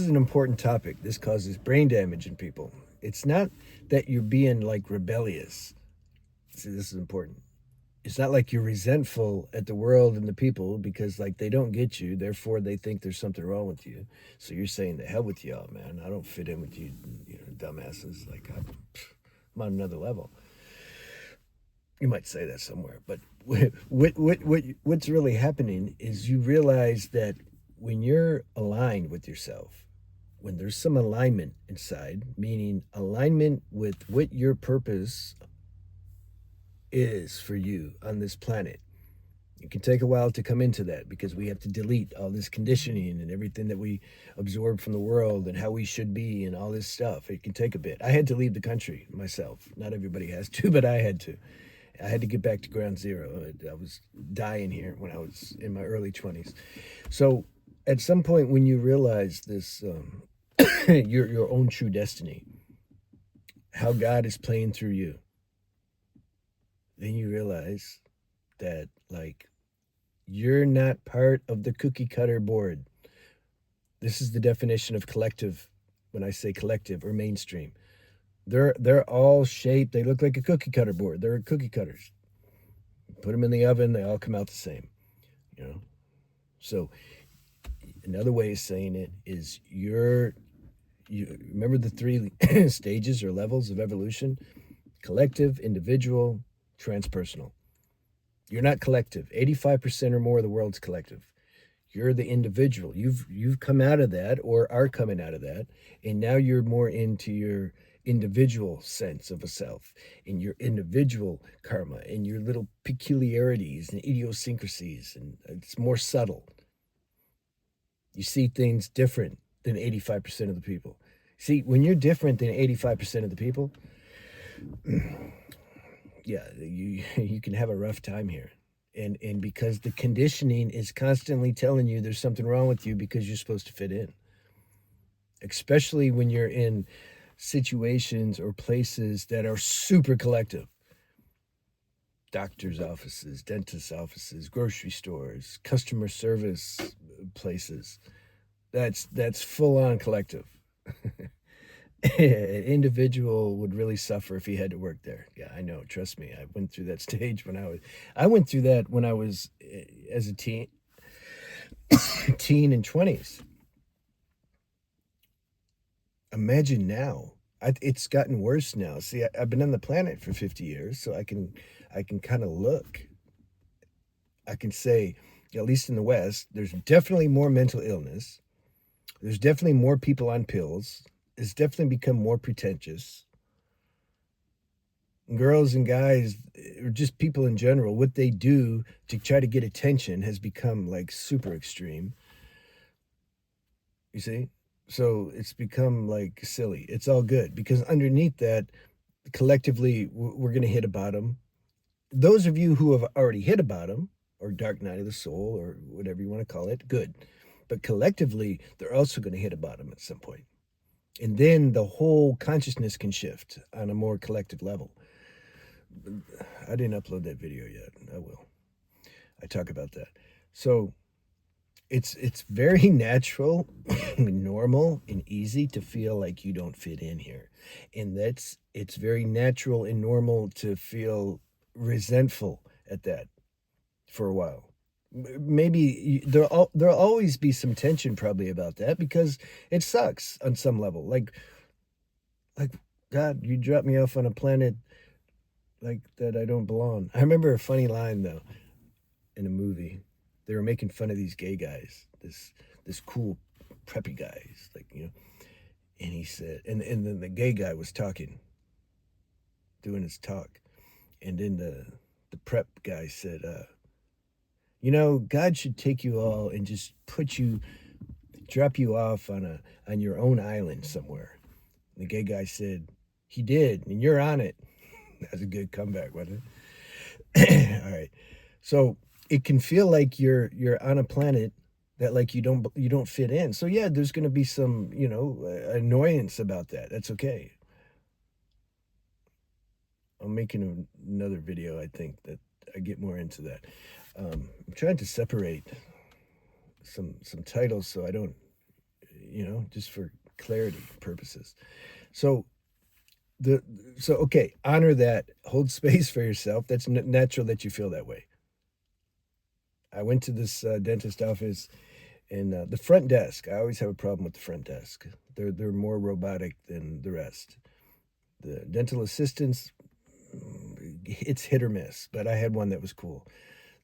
This is an important topic. This causes brain damage in people. It's not that you're being like rebellious. See, this is important. It's not like you're resentful at the world and the people because like they don't get you, therefore they think there's something wrong with you. So you're saying the hell with y'all, man. I don't fit in with you, dumbasses. Like I'm on another level. You might say that somewhere, but what's really happening is you realize that when you're aligned with yourself, when there's some alignment inside, meaning alignment with what your purpose is for you on this planet. It can take a while to come into that because we have to delete all this conditioning and everything that we absorb from the world and how we should be and all this stuff. It can take a bit. I had to leave the country myself. Not everybody has to, but I had to. I had to get back to ground zero. I was dying here when I was in my early 20s. So at some point when you realize this, your own true destiny, how God is playing through you, then you realize that like you're not part of the cookie cutter board. This is the definition of collective when I say collective or mainstream. They're all shaped, they look like a cookie cutter board. They're cookie cutters. Put them in the oven, they all come out the same, you know. So another way of saying it is you remember the three stages or levels of evolution: collective, individual, transpersonal. You're not collective. 85% or more of the world's collective. You're the individual. You've come out of that or are coming out of that, and now you're more into your individual sense of a self, in your individual karma, in your little peculiarities and idiosyncrasies, and it's more subtle. You see things different than 85% of the people. See, when you're different than 85% of the people, yeah, you can have a rough time here. And because the conditioning is constantly telling you there's something wrong with you because you're supposed to fit in. Especially when you're in situations or places that are super collective. Doctors' offices, dentists' offices, grocery stores, customer service places. That's full on collective. An individual would really suffer if he had to work there. Yeah, I know. Trust me. I went through that stage when I went through that when I was as a teen and 20s. Imagine now. It's gotten worse now. See, I've been on the planet for 50 years, so I can kind of look. I can say, at least in the West, there's definitely more mental illness. There's definitely more people on pills. It's definitely become more pretentious. Girls and guys, or just people in general, what they do to try to get attention has become like super extreme. You see? So it's become like silly. It's all good because underneath that, collectively, we're going to hit a bottom. Those of you who have already hit a bottom, or dark night of the soul, or whatever you want to call it, good. But collectively, they're also going to hit a bottom at some point. And then the whole consciousness can shift on a more collective level. I didn't upload that video yet. I will. I talk about that. So it's very natural, normal, and easy to feel like you don't fit in here. And it's very natural and normal to feel resentful at that for a while. Maybe there'll always be some tension probably about that because it sucks on some level. Like God, you dropped me off on a planet like that I don't belong. I remember a funny line though in a movie. They were making fun of these gay guys, this cool preppy guys, like and he said, and then the gay guy was talking, doing his talk, and then the prep guy said, God should take you all and just drop you off on your own island somewhere. And the gay guy said, he did, and you're on it. That's a good comeback, wasn't it? All right. So it can feel like you're on a planet that like you don't fit in. So yeah, there's going to be some, annoyance about that. That's okay. I'm making another video, I think, that I get more into that. I'm trying to separate some titles so I don't just for clarity purposes. So the so okay, honor that, hold space for yourself. That's natural that you feel that way. I went to this dentist office, and the front desk. I always have a problem with the front desk. They're more robotic than the rest. The dental assistants, it's hit or miss. But I had one that was cool.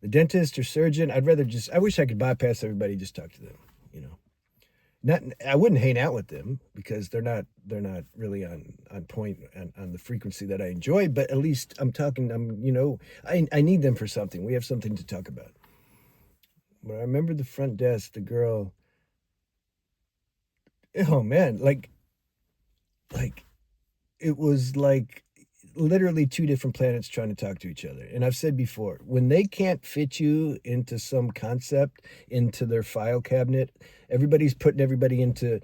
The dentist or surgeon, I'd rather just. I wish I could bypass everybody, just talk to them. You know, not. I wouldn't hang out with them because they're not really on point on the frequency that I enjoy. But at least I'm talking. I need them for something. We have something to talk about. But I remember the front desk, the girl. Oh man, like it was like literally two different planets trying to talk to each other. And I've said before, when they can't fit you into some concept, into their file cabinet, everybody's putting everybody into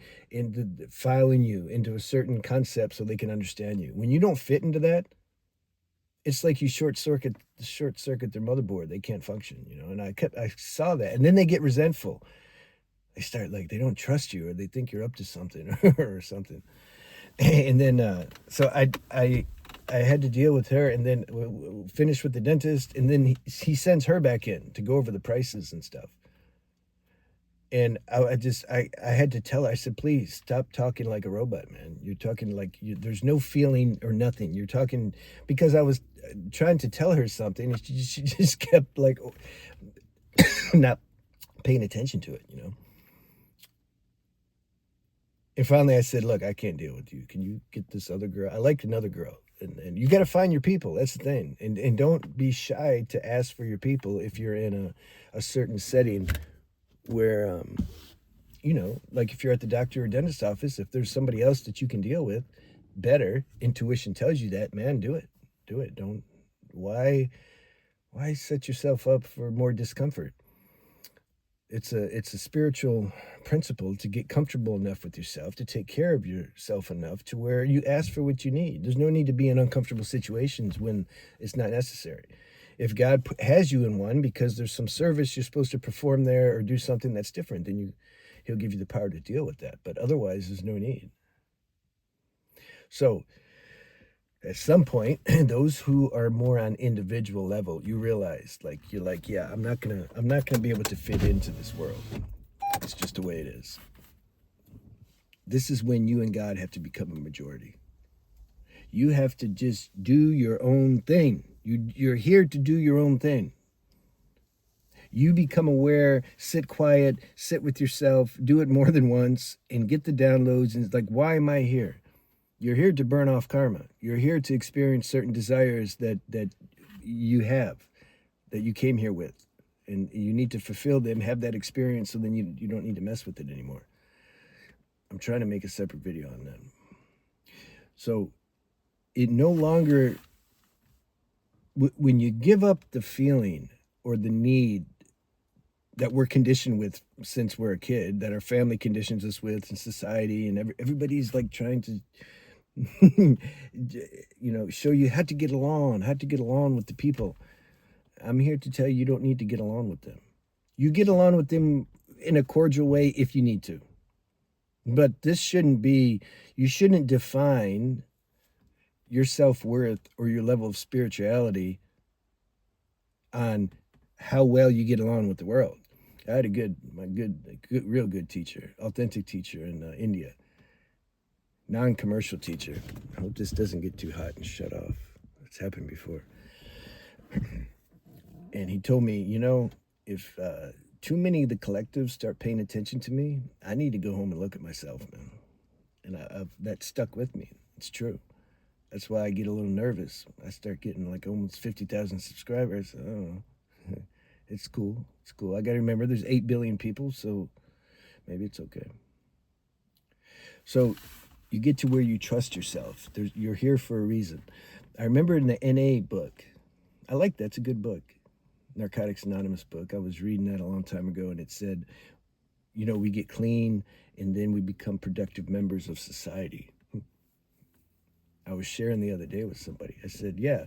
filing you into a certain concept so they can understand you. When you don't fit into that, it's like you short circuit their motherboard. They can't function, And I saw that, and then they get resentful. They start like they don't trust you, or they think you're up to something, or something. And then so I had to deal with her, and then finish with the dentist, and then he sends her back in to go over the prices and stuff. And I had to tell her. I said, please stop talking like a robot, man. You're talking like there's no feeling or nothing. You're talking because I was trying to tell her something, and she just kept like not paying attention to it. And finally, I said, "Look, I can't deal with you. Can you get this other girl? I like another girl, and you got to find your people. That's the thing. And don't be shy to ask for your people if you're in a certain setting where, like if you're at the doctor or dentist office, if there's somebody else that you can deal with better, intuition tells you that, man, do it. Do it. Don't why set yourself up for more discomfort? It's a spiritual principle to get comfortable enough with yourself, to take care of yourself enough to where you ask for what you need. There's no need to be in uncomfortable situations when it's not necessary. If God has you in one because there's some service you're supposed to perform there or do something that's different, then he'll give you the power to deal with that. But otherwise, there's no need. So at some point, those who are more on individual level, you realize, like, you're like, yeah, I'm not gonna be able to fit into this world. It's just the way it is. This is when you and God have to become a majority. You have to just do your own thing. You're here to do your own thing. You become aware, sit quiet, sit with yourself, do it more than once, and get the downloads. And it's like, why am I here? You're here to burn off karma. You're here to experience certain desires that you have, that you came here with. And you need to fulfill them, have that experience, so then you don't need to mess with it anymore. I'm trying to make a separate video on that. So it no longer, when you give up the feeling or the need that we're conditioned with since we're a kid, that our family conditions us with, and society, and everybody's like trying to show you how to get along with the people. I'm here to tell you, you don't need to get along with them. You get along with them in a cordial way if you need to. But this shouldn't be, you shouldn't define your self-worth or your level of spirituality on how well you get along with the world. I had a real good teacher, authentic teacher in India. Non-commercial teacher. I hope this doesn't get too hot and shut off. It's happened before. And he told me, if too many of the collectives start paying attention to me, I need to go home and look at myself, man. And that stuck with me. It's true. That's why I get a little nervous. I start getting like almost 50,000 subscribers. Oh, it's cool. It's cool. I got to remember there's 8 billion people, so maybe it's okay. So you get to where you trust yourself. You're here for a reason. I remember in the NA book, I like that's a good book, Narcotics Anonymous book. I was reading that a long time ago, and it said, we get clean, and then we become productive members of society. I was sharing the other day with somebody. I said, yeah.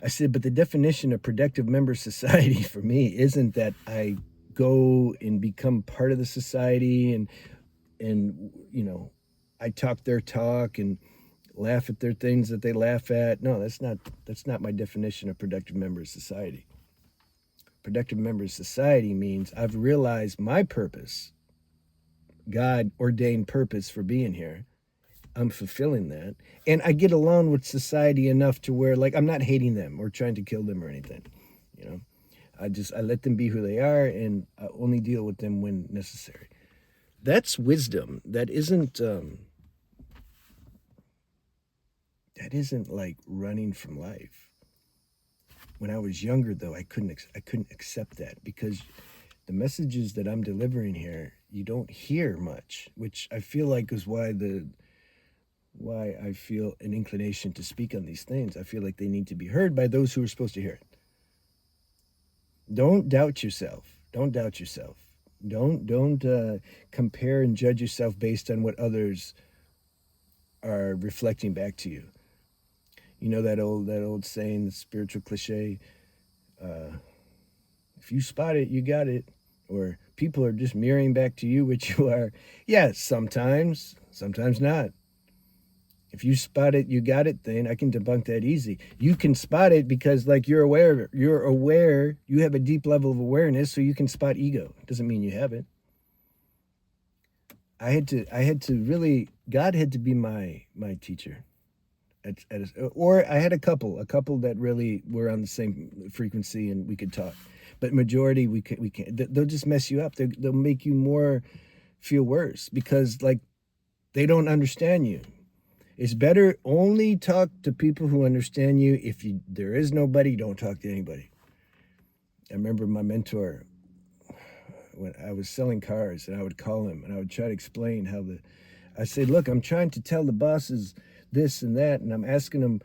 I said, but the definition of productive member society for me isn't that I go and become part of the society and and I talk their talk and laugh at their things that they laugh at. No, that's not my definition of productive member of society. Productive member of society means I've realized my purpose, God ordained purpose for being here. I'm fulfilling that. And I get along with society enough to where, like, I'm not hating them or trying to kill them or anything. You know, I let them be who they are, and I only deal with them when necessary. That's wisdom. That isn't like running from life. When I was younger, though, I couldn't accept that, because the messages that I'm delivering here, you don't hear much, which I feel like is why I feel an inclination to speak on these things. I feel like they need to be heard by those who are supposed to hear it. Don't doubt yourself. Don't doubt yourself. Don't compare and judge yourself based on what others are reflecting back to you. You know that old saying, the spiritual cliche, if you spot it, you got it. Or people are just mirroring back to you what you are. Yes, sometimes not. If you spot it, you got it thing, I can debunk that easy. You can spot it because, like, you're aware of it. You're aware, you have a deep level of awareness, so you can spot ego. Doesn't mean you have it. I had to really, God had to be my teacher. Or I had a couple that really were on the same frequency and we could talk. But majority, we can't. They'll just mess you up. They'll make you more feel worse, because, like, they don't understand you. It's better only talk to people who understand you. If there is nobody, don't talk to anybody. I remember my mentor, when I was selling cars, and I would call him and I would try to explain I said, look, I'm trying to tell the bosses this and that, and I'm asking them,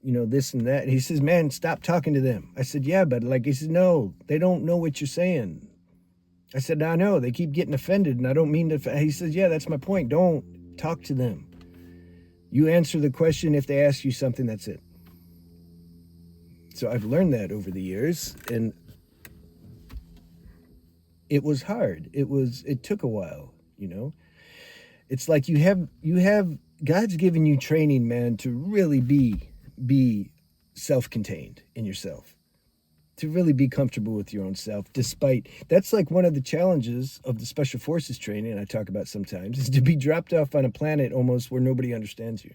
this and that. And he says, man, stop talking to them. I said, yeah, but, like, he said, no, they don't know what you're saying. I said, I know, they keep getting offended, and I don't mean to. He says, yeah, that's my point. Don't talk to them. You answer the question if they ask you something, that's it. So I've learned that over the years, and it was hard. It took a while. It's like you have God's given you training, man, to really be self-contained in yourself. To really be comfortable with your own self, despite that's like one of the challenges of the special forces training I talk about sometimes, is to be dropped off on a planet almost where nobody understands you.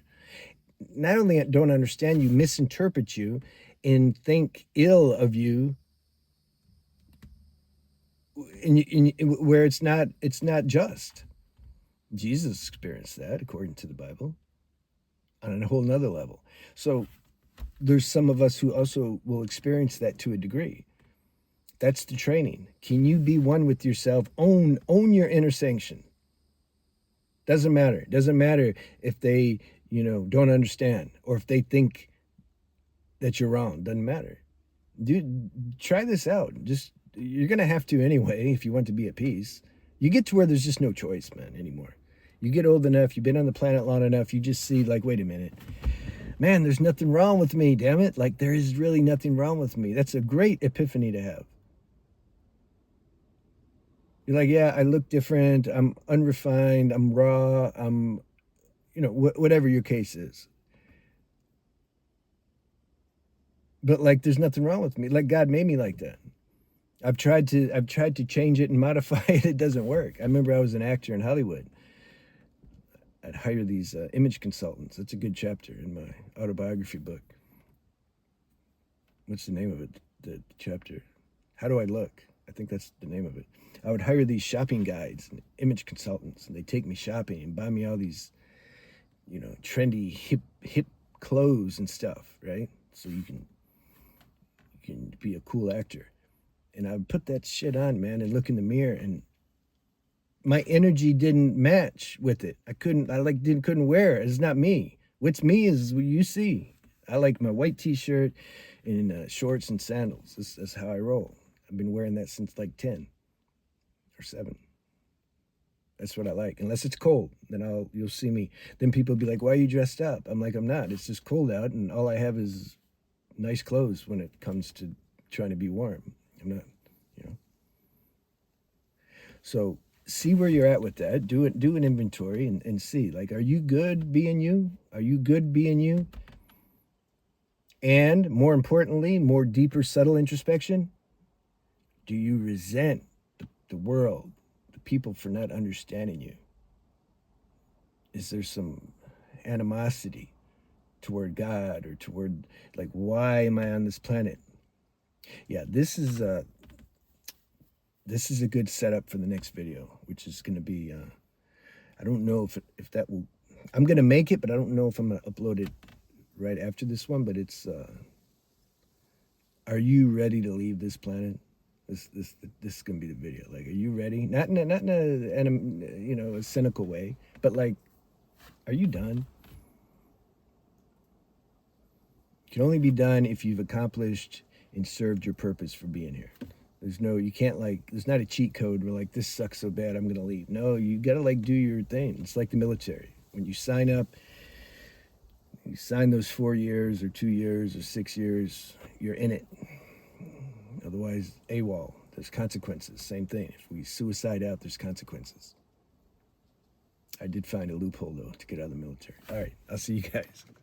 Not only don't understand you, misinterpret you and think ill of you, where it's not just. Jesus experienced that, according to the Bible, on a whole nother level. So there's some of us who also will experience that to a degree. That's the training. Can you be one with yourself? Own your inner sanction. Doesn't matter. Doesn't matter if they, don't understand, or if they think that you're wrong. Doesn't matter. Dude, try this out. You're gonna have to anyway if you want to be at peace. You get to where there's just no choice, man, anymore. You get old enough, you've been on the planet long enough, you just see, like, wait a minute. Man, there's nothing wrong with me, damn it. Like, there is really nothing wrong with me. That's a great epiphany to have. You're like, yeah, I look different. I'm unrefined. I'm raw. I'm, whatever your case is. But, like, there's nothing wrong with me. Like, God made me like that. I've tried to change it and modify it. It doesn't work. I remember I was an actor in Hollywood. I'd hire these image consultants. That's a good chapter in my autobiography book. What's the name of it? The chapter. How do I look? I think that's the name of it. I would hire these shopping guides and image consultants, and they take me shopping and buy me all these, trendy hip clothes and stuff, right? So you can be a cool actor. And I would put that shit on, man, and look in the mirror, and my energy didn't match with it. Couldn't wear it. It's not me. What's me is what you see. I like my white t-shirt and shorts and sandals. That's how I roll. I've been wearing that since like 10 or 7. That's what I like. Unless it's cold, then you'll see me. Then people will be like, why are you dressed up? I'm like, I'm not. It's just cold out, and all I have is nice clothes when it comes to trying to be warm. I'm not. So see where you're at with that. Do an inventory and see, like, are you good being you? Are you good being you? And more importantly, more deeper, subtle introspection, do you resent the world, the people for not understanding you? Is there some animosity toward God or toward, like, why am I on this planet? Yeah, this is a good setup for the next video, which is going to be I don't know if that will. I'm going to make it, but I don't know if I'm going to upload it right after this one. But it's are you ready to leave this planet? This is going to be the video. Like, are you ready? Not in a cynical way, but like, are you done? It can only be done if you've accomplished and served your purpose for being here. You can't, like, there's not a cheat code where, like, this sucks so bad I'm gonna leave. No, you gotta, like, do your thing. It's like the military. When you sign up, you sign those 4 years or 2 years or 6 years, you're in it. Otherwise, AWOL, there's consequences. Same thing. If we suicide out, there's consequences. I did find a loophole, though, to get out of the military. All right, I'll see you guys.